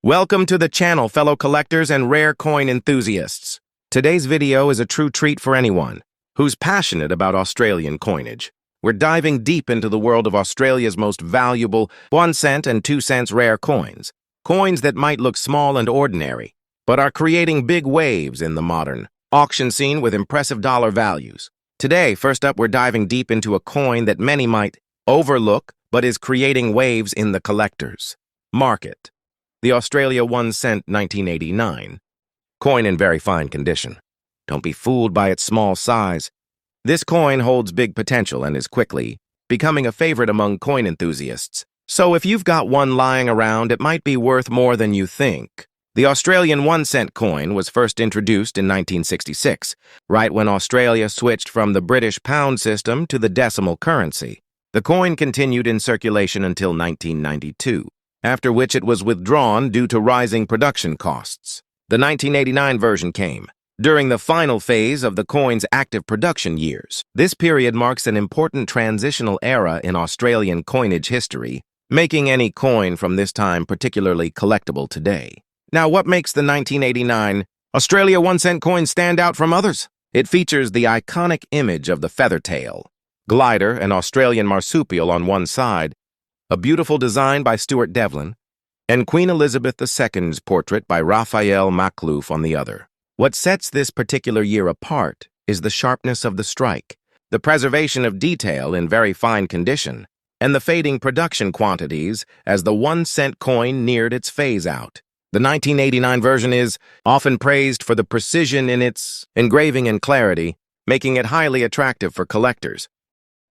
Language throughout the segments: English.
Welcome to the channel, fellow collectors and rare coin enthusiasts. Today's video is a true treat for anyone who's passionate about Australian coinage. We're diving deep into the world of Australia's most valuable 1 cent and 2 cents rare coins. Coins that might look small and ordinary, but are creating big waves in the modern auction scene with impressive dollar values. Today, first up, we're diving deep into a coin that many might overlook, but is creating waves in the collectors' market. The Australia 1 cent 1989. Coin in very fine condition. Don't be fooled by its small size. This coin holds big potential and is quickly becoming a favorite among coin enthusiasts. So if you've got one lying around, it might be worth more than you think. The Australian 1 cent coin was first introduced in 1966, right when Australia switched from the British pound system to the decimal currency. The coin continued in circulation until 1992. After which it was withdrawn due to rising production costs. The 1989 version came during the final phase of the coin's active production years. This period marks an important transitional era in Australian coinage history, making any coin from this time particularly collectible today. Now, what makes the 1989 Australia 1 cent coin stand out from others? It features the iconic image of the feathertail glider and Australian marsupial on one side, a beautiful design by Stuart Devlin, and Queen Elizabeth II's portrait by Raphael Maklouf on the other. What sets this particular year apart is the sharpness of the strike, the preservation of detail in very fine condition, and the fading production quantities as the 1 cent coin neared its phase-out. The 1989 version is often praised for the precision in its engraving and clarity, making it highly attractive for collectors.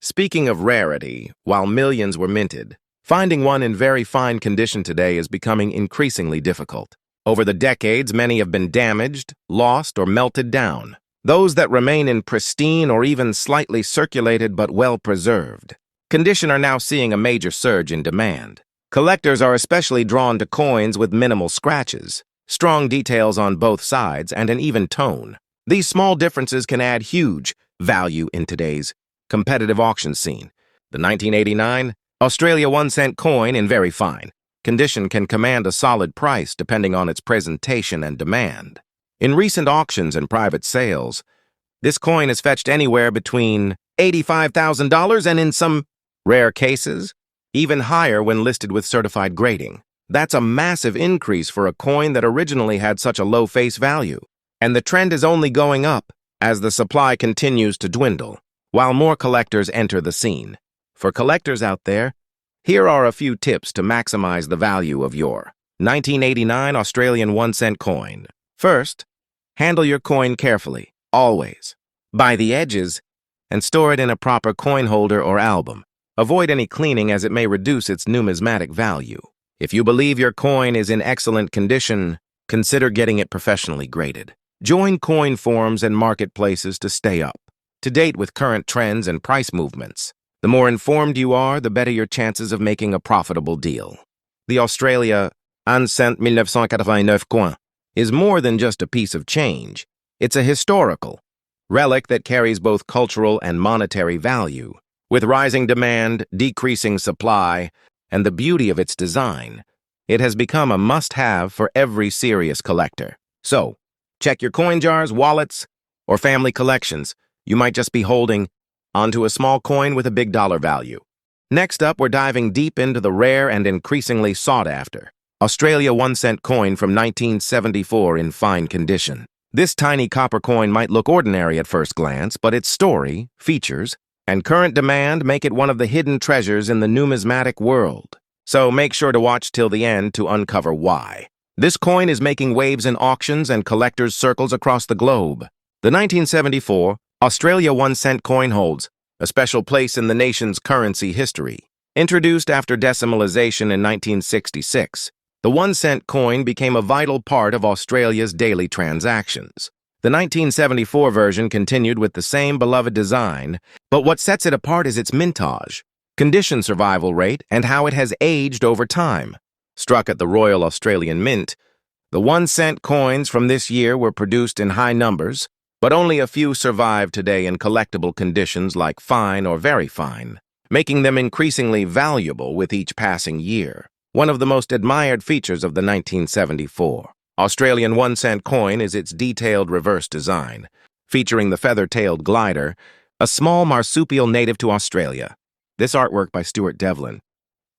Speaking of rarity, while millions were minted, finding one in very fine condition today is becoming increasingly difficult. Over the decades, many have been damaged, lost, or melted down. Those that remain in pristine or even slightly circulated but well-preserved condition are now seeing a major surge in demand. Collectors are especially drawn to coins with minimal scratches, strong details on both sides, and an even tone. These small differences can add huge value in today's competitive auction scene. The 1989 Australia 1 cent coin in very fine condition can command a solid price depending on its presentation and demand. In recent auctions and private sales, this coin has fetched anywhere between $85,000 and, in some rare cases, even higher when listed with certified grading. That's a massive increase for a coin that originally had such a low face value. And the trend is only going up as the supply continues to dwindle, while more collectors enter the scene. For collectors out there, here are a few tips to maximize the value of your 1989 Australian 1 cent coin. First, handle your coin carefully, always. By the edges, and store it in a proper coin holder or album. Avoid any cleaning as it may reduce its numismatic value. If you believe your coin is in excellent condition, consider getting it professionally graded. Join coin forums and marketplaces to stay up to date with current trends and price movements. The more informed you are, the better your chances of making a profitable deal. The Australia 1 cent 1989 coin is more than just a piece of change. It's a historical relic that carries both cultural and monetary value. With rising demand, decreasing supply, and the beauty of its design, it has become a must-have for every serious collector. So, check your coin jars, wallets, or family collections. You might just be holding onto a small coin with a big dollar value. Next up, we're diving deep into the rare and increasingly sought-after Australia 1 cent coin from 1974 in fine condition. This tiny copper coin might look ordinary at first glance, but its story, features, and current demand make it one of the hidden treasures in the numismatic world. So make sure to watch till the end to uncover why. This coin is making waves in auctions and collectors' circles across the globe. The 1974 Australia 1 cent coin holds a special place in the nation's currency history. Introduced after decimalisation in 1966, the 1 cent coin became a vital part of Australia's daily transactions. The 1974 version continued with the same beloved design, but what sets it apart is its mintage, condition survival rate, and how it has aged over time. Struck at the Royal Australian Mint, the 1 cent coins from this year were produced in high numbers, but only a few survive today in collectible conditions like fine or very fine, making them increasingly valuable with each passing year. one of the most admired features of the 1974 Australian 1-cent coin is its detailed reverse design, featuring the feather-tailed glider, a small marsupial native to Australia. This artwork by Stuart Devlin,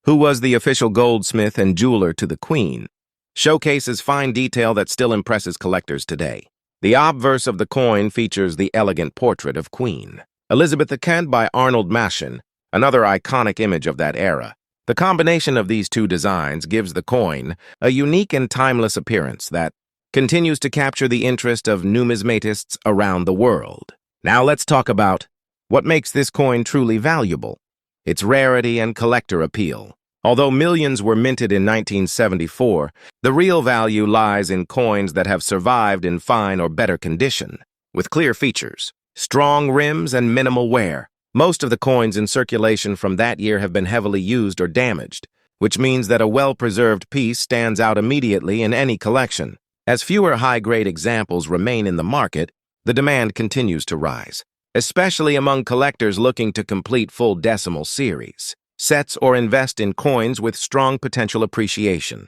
who was the official goldsmith and jeweler to the Queen, showcases fine detail that still impresses collectors today. The obverse of the coin features the elegant portrait of Queen Elizabeth II by Arnold Machen, another iconic image of that era. The combination of these two designs gives the coin a unique and timeless appearance that continues to capture the interest of numismatists around the world. Now let's talk about what makes this coin truly valuable: its rarity and collector appeal. Although millions were minted in 1974, the real value lies in coins that have survived in fine or better condition, with clear features, strong rims, and minimal wear. Most of the coins in circulation from that year have been heavily used or damaged, which means that a well-preserved piece stands out immediately in any collection. As fewer high-grade examples remain in the market, the demand continues to rise, especially among collectors looking to complete full decimal series sets or invest in coins with strong potential appreciation.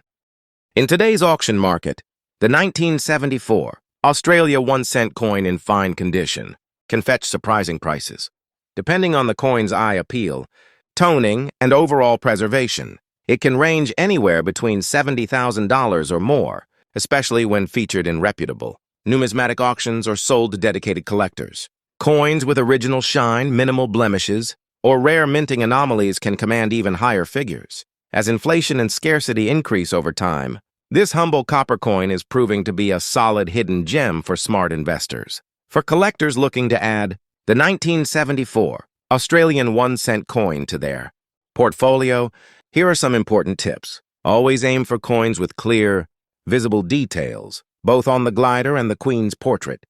In today's auction market, the 1974 Australia 1-cent coin in fine condition can fetch surprising prices. Depending on the coin's eye appeal, toning, and overall preservation, it can range anywhere between $70,000 or more, especially when featured in reputable numismatic auctions or sold to dedicated collectors. Coins with original shine, minimal blemishes, or rare minting anomalies can command even higher figures. As inflation and scarcity increase over time, this humble copper coin is proving to be a solid hidden gem for smart investors. For collectors looking to add the 1974 Australian 1-cent coin to their portfolio, here are some important tips. Always aim for coins with clear, visible details, both on the glider and the Queen's portrait.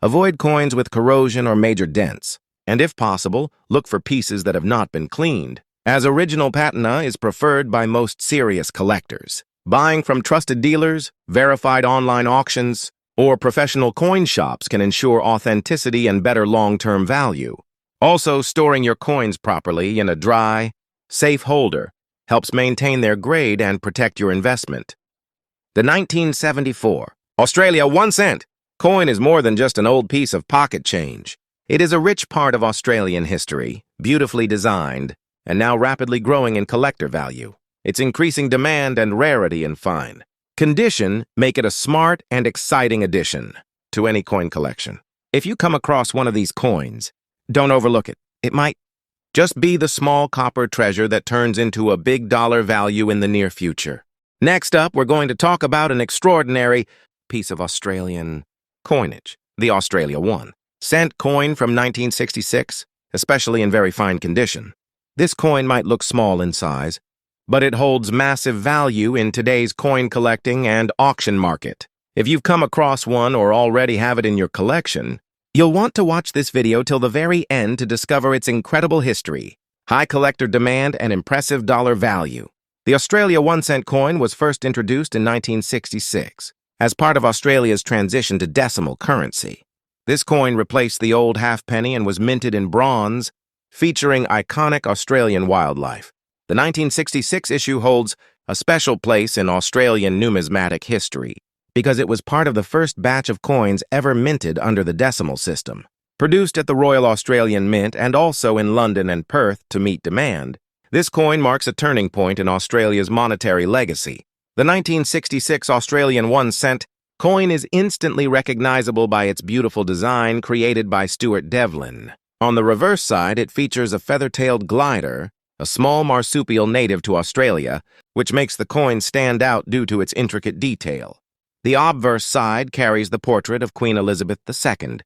Avoid coins with corrosion or major dents, and if possible, look for pieces that have not been cleaned, as original patina is preferred by most serious collectors. Buying from trusted dealers, verified online auctions, or professional coin shops can ensure authenticity and better long-term value. Also, storing your coins properly in a dry, safe holder helps maintain their grade and protect your investment. The 1974 Australia 1-cent coin is more than just an old piece of pocket change. It is a rich part of Australian history, beautifully designed, and now rapidly growing in collector value. Its increasing demand and rarity in fine condition make it a smart and exciting addition to any coin collection. If you come across one of these coins, don't overlook it. It might just be the small copper treasure that turns into a big dollar value in the near future. Next up, we're going to talk about an extraordinary piece of Australian coinage, the Australia 1-cent coin from 1966, especially in very fine condition. This coin might look small in size, but it holds massive value in today's coin collecting and auction market. If you've come across one or already have it in your collection, you'll want to watch this video till the very end to discover its incredible history, high collector demand, and impressive dollar value. The Australia 1-cent coin was first introduced in 1966 as part of Australia's transition to decimal currency. This coin replaced the old halfpenny and was minted in bronze, featuring iconic Australian wildlife. The 1966 issue holds a special place in Australian numismatic history because it was part of the first batch of coins ever minted under the decimal system. Produced at the Royal Australian Mint and also in London and Perth to meet demand, this coin marks a turning point in Australia's monetary legacy. The 1966 Australian 1-cent coin is instantly recognizable by its beautiful design created by Stuart Devlin. On the reverse side, it features a feather-tailed glider, a small marsupial native to Australia, which makes the coin stand out due to its intricate detail. The obverse side carries the portrait of Queen Elizabeth II,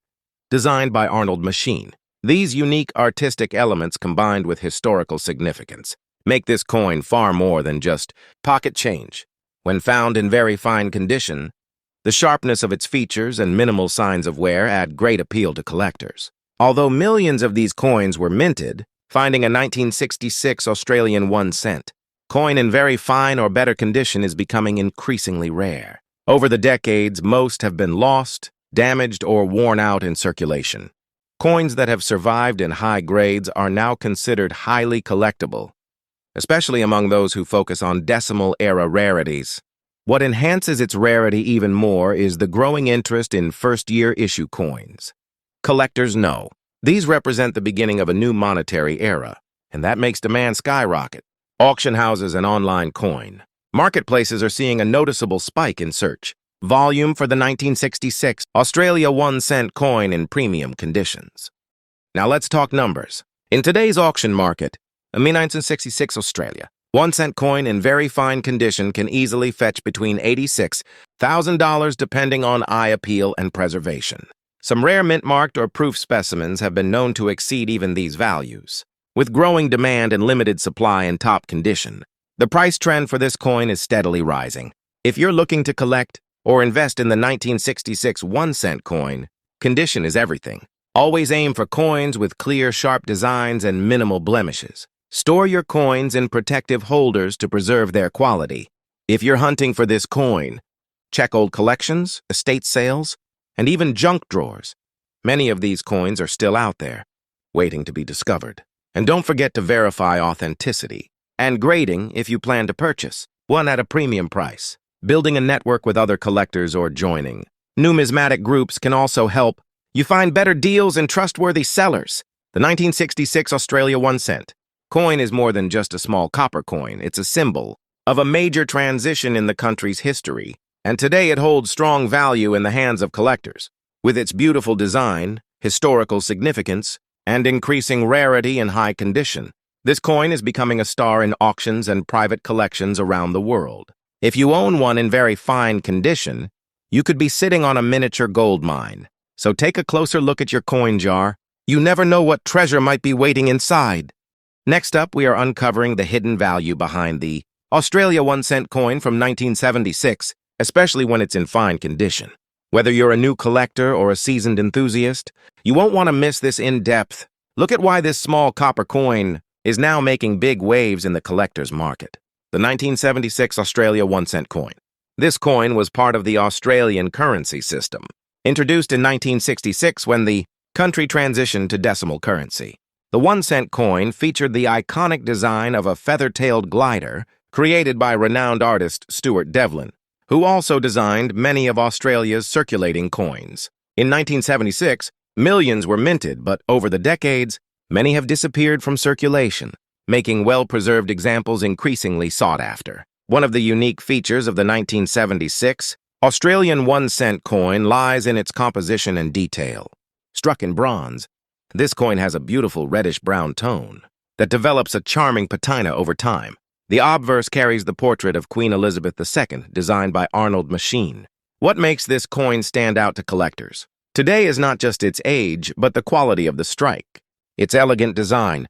designed by Arnold Machen. These unique artistic elements combined with historical significance make this coin far more than just pocket change. When found in very fine condition, the sharpness of its features and minimal signs of wear add great appeal to collectors. Although millions of these coins were minted, finding a 1966 Australian 1-cent coin in very fine or better condition is becoming increasingly rare. Over the decades, most have been lost, damaged, or worn out in circulation. Coins that have survived in high grades are now considered highly collectible, especially among those who focus on decimal-era rarities. What enhances its rarity even more is the growing interest in first-year issue coins. Collectors know these represent the beginning of a new monetary era, and that makes demand skyrocket. Auction houses and online coin marketplaces are seeing a noticeable spike in search volume for the 1966 Australia 1-cent coin in premium conditions. Now let's talk numbers. In today's auction market, a 1966 Australia 1-cent coin in very fine condition can easily fetch between $86,000 depending on eye appeal and preservation. Some rare mint-marked or proof specimens have been known to exceed even these values. With growing demand and limited supply in top condition, the price trend for this coin is steadily rising. If you're looking to collect or invest in the 1966 1-cent coin, condition is everything. Always aim for coins with clear, sharp designs and minimal blemishes. Store your coins in protective holders to preserve their quality. If you're hunting for this coin, check old collections, estate sales, and even junk drawers. Many of these coins are still out there, waiting to be discovered. And don't forget to verify authenticity and grading if you plan to purchase one at a premium price. Building a network with other collectors or joining numismatic groups can also help you find better deals and trustworthy sellers. The 1966 Australia 1-cent coin is more than just a small copper coin. It's a symbol of a major transition in the country's history, and today it holds strong value in the hands of collectors. With its beautiful design, historical significance, and increasing rarity and high condition, this coin is becoming a star in auctions and private collections around the world. If you own one in very fine condition, you could be sitting on a miniature gold mine. So take a closer look at your coin jar. You never know what treasure might be waiting inside. Next up, we are uncovering the hidden value behind the Australia 1-cent coin from 1976, especially when it's in fine condition. Whether you're a new collector or a seasoned enthusiast, you won't want to miss this in-depth. Look at why this small copper coin is now making big waves in the collector's market. The 1976 Australia 1-cent coin. This coin was part of the Australian currency system, introduced in 1966 when the country transitioned to decimal currency. The 1-cent coin featured the iconic design of a feather-tailed glider created by renowned artist Stuart Devlin, who also designed many of Australia's circulating coins. In 1976, millions were minted, but over the decades, many have disappeared from circulation, making well-preserved examples increasingly sought after. One of the unique features of the 1976 Australian 1-cent coin lies in its composition and detail. Struck in bronze, this coin has a beautiful reddish-brown tone that develops a charming patina over time. The obverse carries the portrait of Queen Elizabeth II, designed by Arnold Machine. What makes this coin stand out to collectors today is not just its age, but the quality of the strike, its elegant design,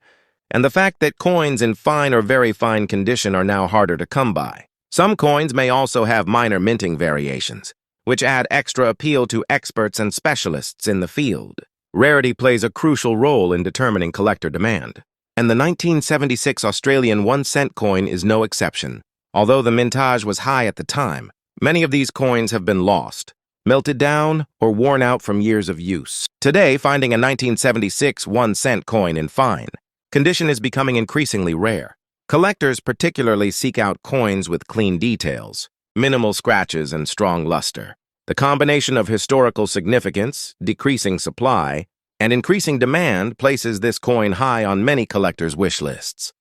and the fact that coins in fine or very fine condition are now harder to come by. Some coins may also have minor minting variations, which add extra appeal to experts and specialists in the field. Rarity plays a crucial role in determining collector demand, and the 1976 Australian 1-cent coin is no exception. Although the mintage was high at the time, many of these coins have been lost, melted down, or worn out from years of use. Today, finding a 1976 1-cent coin in fine condition is becoming increasingly rare. Collectors particularly seek out coins with clean details, minimal scratches, and strong luster. The combination of historical significance, decreasing supply, and increasing demand places this coin high on many collectors' wish lists.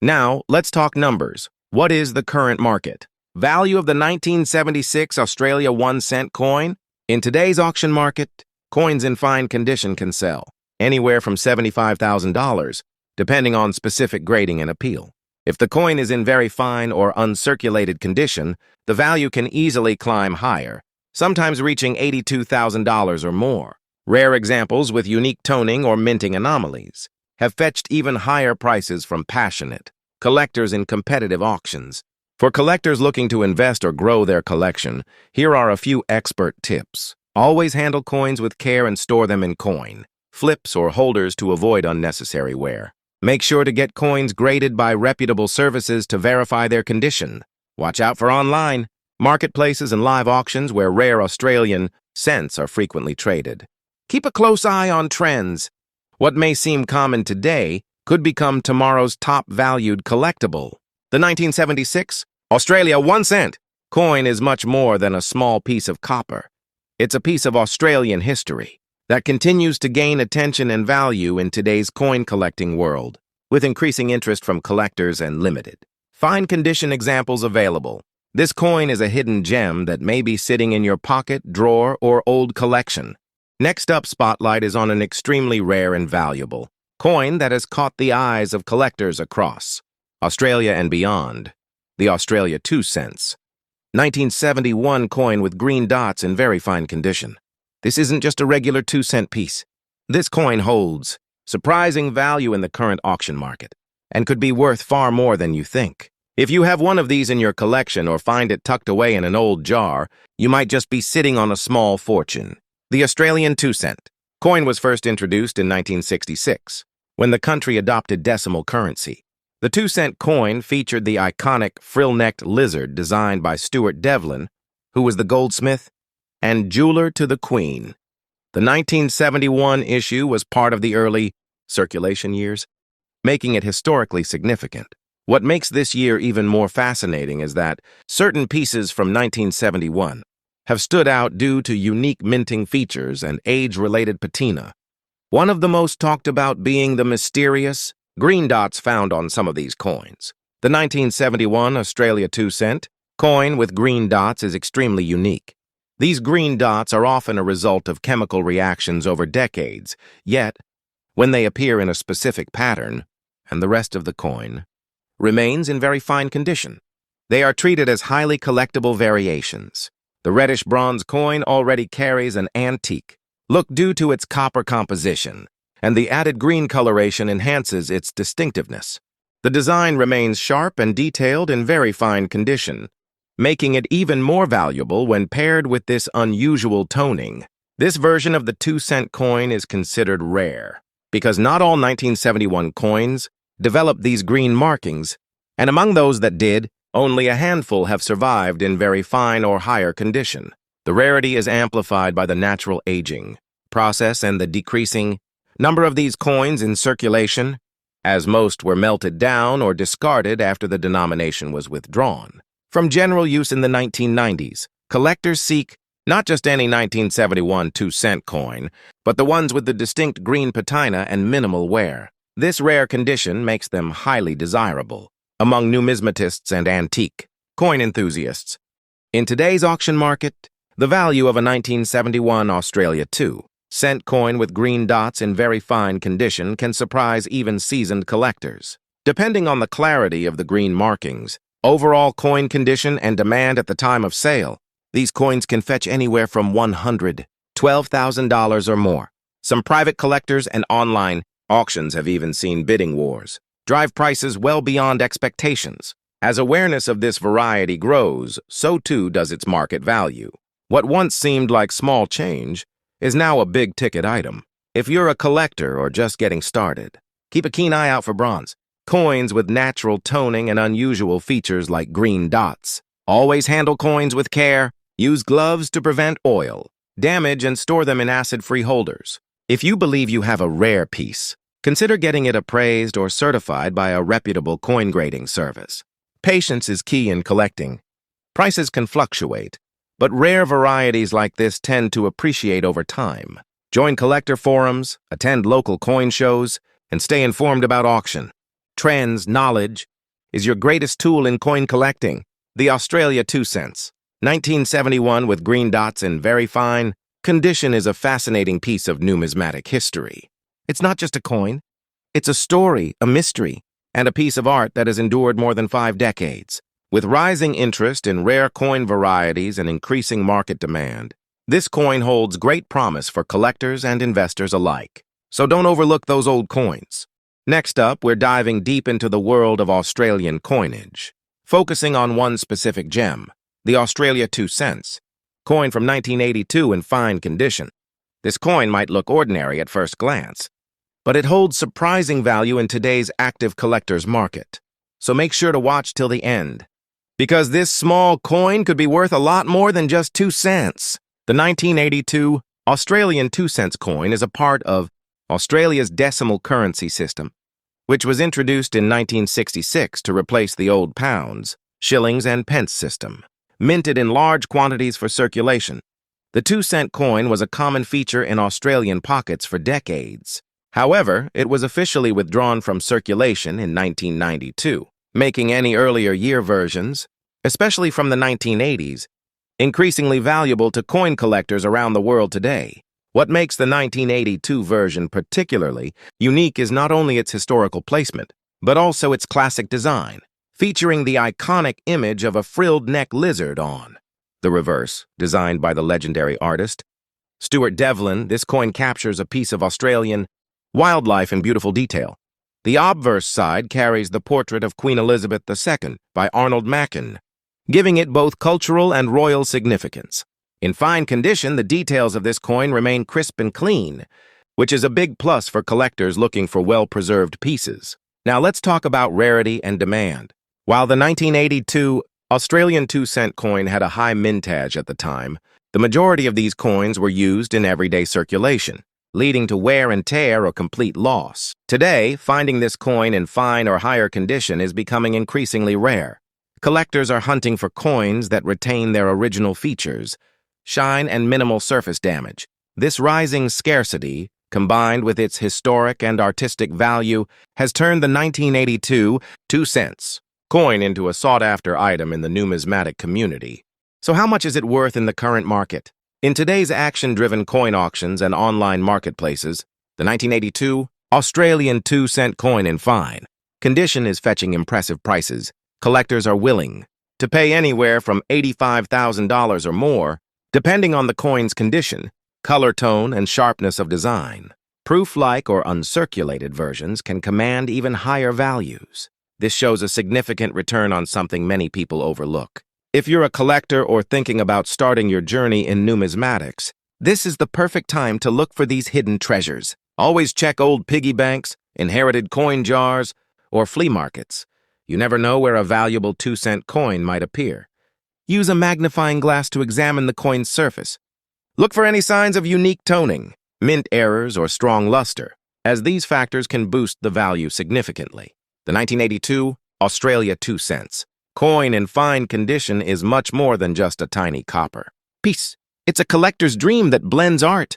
Now, let's talk numbers. What is the current market value of the 1976 Australia 1-cent coin? In today's auction market, coins in fine condition can sell anywhere from $75,000, depending on specific grading and appeal. If the coin is in very fine or uncirculated condition, the value can easily climb higher, sometimes reaching $82,000 or more. Rare examples with unique toning or minting anomalies have fetched even higher prices from passionate collectors in competitive auctions. For collectors looking to invest or grow their collection, here are a few expert tips. Always handle coins with care and store them in coin flips or holders to avoid unnecessary wear. Make sure to get coins graded by reputable services to verify their condition. Watch out for online marketplaces and live auctions where rare Australian cents are frequently traded. Keep a close eye on trends. What may seem common today could become tomorrow's top-valued collectible. The 1976 Australia 1 cent coin is much more than a small piece of copper. It's a piece of Australian history that continues to gain attention and value in today's coin-collecting world, with increasing interest from collectors and limited fine condition examples available. This coin is a hidden gem that may be sitting in your pocket, drawer, or old collection. Next up, spotlight is on an extremely rare and valuable coin that has caught the eyes of collectors across Australia and beyond, the Australia 2 cents. 1971 coin with green dots in very fine condition. This isn't just a regular 2-cent piece. This coin holds surprising value in the current auction market and could be worth far more than you think. If you have one of these in your collection or find it tucked away in an old jar, you might just be sitting on a small fortune. The Australian 2 cent coin was first introduced in 1966, when the country adopted decimal currency. The 2 cent coin featured the iconic frill-necked lizard designed by Stuart Devlin, who was the goldsmith and jeweler to the Queen. The 1971 issue was part of the early circulation years, making it historically significant. What makes this year even more fascinating is that certain pieces from 1971 have stood out due to unique minting features and age-related patina. One of the most talked about being the mysterious green dots found on some of these coins. The 1971 Australia 2 cent coin with green dots is extremely unique. These green dots are often a result of chemical reactions over decades, yet, when they appear in a specific pattern, and the rest of the coin remains in very fine condition, they are treated as highly collectible variations. The reddish bronze coin already carries an antique look due to its copper composition, and the added green coloration enhances its distinctiveness. The design remains sharp and detailed in very fine condition, making it even more valuable when paired with this unusual toning. This version of the 2 cent coin is considered rare, because not all 1971 coins developed these green markings, and among those that did, only a handful have survived in very fine or higher condition. The rarity is amplified by the natural aging process and the decreasing number of these coins in circulation, as most were melted down or discarded after the denomination was withdrawn. From general use in the 1990s, collectors seek not just any 1971 2 cent coin, but the ones with the distinct green patina and minimal wear. This rare condition makes them highly desirable among numismatists and antique coin enthusiasts. In today's auction market, the value of a 1971 Australia 2 cent coin with green dots in very fine condition can surprise even seasoned collectors. Depending on the clarity of the green markings, overall coin condition, and demand at the time of sale, these coins can fetch anywhere from $112,000 or more. Some private collectors and online auctions have even seen bidding wars drive prices well beyond expectations. As awareness of this variety grows, so too does its market value. What once seemed like small change is now a big-ticket item. If you're a collector or just getting started, keep a keen eye out for bronze coins with natural toning and unusual features like green dots. Always handle coins with care. Use gloves to prevent oil damage and store them in acid-free holders. If you believe you have a rare piece, consider getting it appraised or certified by a reputable coin grading service. Patience is key in collecting. Prices can fluctuate, but rare varieties like this tend to appreciate over time. Join collector forums, attend local coin shows, and stay informed about auction trends. Knowledge is your greatest tool in coin collecting. The Australia 2 cents, 1971 with green dots in very fine condition, is a fascinating piece of numismatic history. It's not just a coin. It's a story, a mystery, and a piece of art that has endured more than 5 decades. With rising interest in rare coin varieties and increasing market demand, this coin holds great promise for collectors and investors alike. So don't overlook those old coins. Next up, we're diving deep into the world of Australian coinage, focusing on one specific gem, the Australia 2 cents, coin from 1982 in fine condition. This coin might look ordinary at first glance, but it holds surprising value in today's active collector's market. So make sure to watch till the end, because this small coin could be worth a lot more than just 2 cents. The 1982 Australian 2 cents coin is a part of Australia's decimal currency system, which was introduced in 1966 to replace the old pounds, shillings, and pence system. Minted in large quantities for circulation, the 2-cent coin was a common feature in Australian pockets for decades. However, it was officially withdrawn from circulation in 1992, making any earlier year versions, especially from the 1980s, increasingly valuable to coin collectors around the world today. What makes the 1982 version particularly unique is not only its historical placement, but also its classic design, featuring the iconic image of a frilled neck lizard on the reverse, designed by the legendary artist Stuart Devlin. This coin captures a piece of Australian wildlife in beautiful detail. The obverse side carries the portrait of Queen Elizabeth II by Arnold Mackin, giving it both cultural and royal significance. In fine condition, the details of this coin remain crisp and clean, which is a big plus for collectors looking for well-preserved pieces. Now let's talk about rarity and demand. While the 1982 Australian 2-cent coin had a high mintage at the time, the majority of these coins were used in everyday circulation, leading to wear and tear or complete loss. Today, finding this coin in fine or higher condition is becoming increasingly rare. Collectors are hunting for coins that retain their original features, shine, and minimal surface damage. This rising scarcity, combined with its historic and artistic value, has turned the 1982 2 cents coin into a sought-after item in the numismatic community. So how much is it worth in the current market? In today's action-driven coin auctions and online marketplaces, the 1982 Australian 2-cent coin in fine condition is fetching impressive prices. Collectors are willing to pay anywhere from $85,000 or more, depending on the coin's condition, color tone, and sharpness of design. Proof-like or uncirculated versions can command even higher values. This shows a significant return on something many people overlook. If you're a collector or thinking about starting your journey in numismatics, this is the perfect time to look for these hidden treasures. Always check old piggy banks, inherited coin jars, or flea markets. You never know where a valuable 2-cent coin might appear. Use a magnifying glass to examine the coin's surface. Look for any signs of unique toning, mint errors, or strong luster, as these factors can boost the value significantly. The 1982 Australia 2 cents coin in fine condition is much more than just a tiny copper piece. It's a collector's dream that blends art,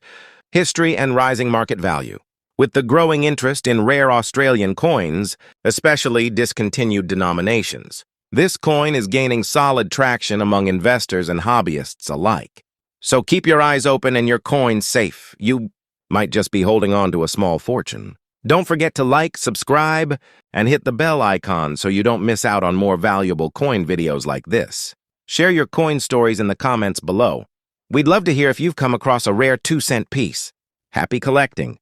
history, and rising market value. With the growing interest in rare Australian coins, especially discontinued denominations, this coin is gaining solid traction among investors and hobbyists alike. So keep your eyes open and your coins safe. You might just be holding on to a small fortune. Don't forget to like, subscribe, and hit the bell icon so you don't miss out on more valuable coin videos like this. Share your coin stories in the comments below. We'd love to hear if you've come across a rare 2-cent piece. Happy collecting!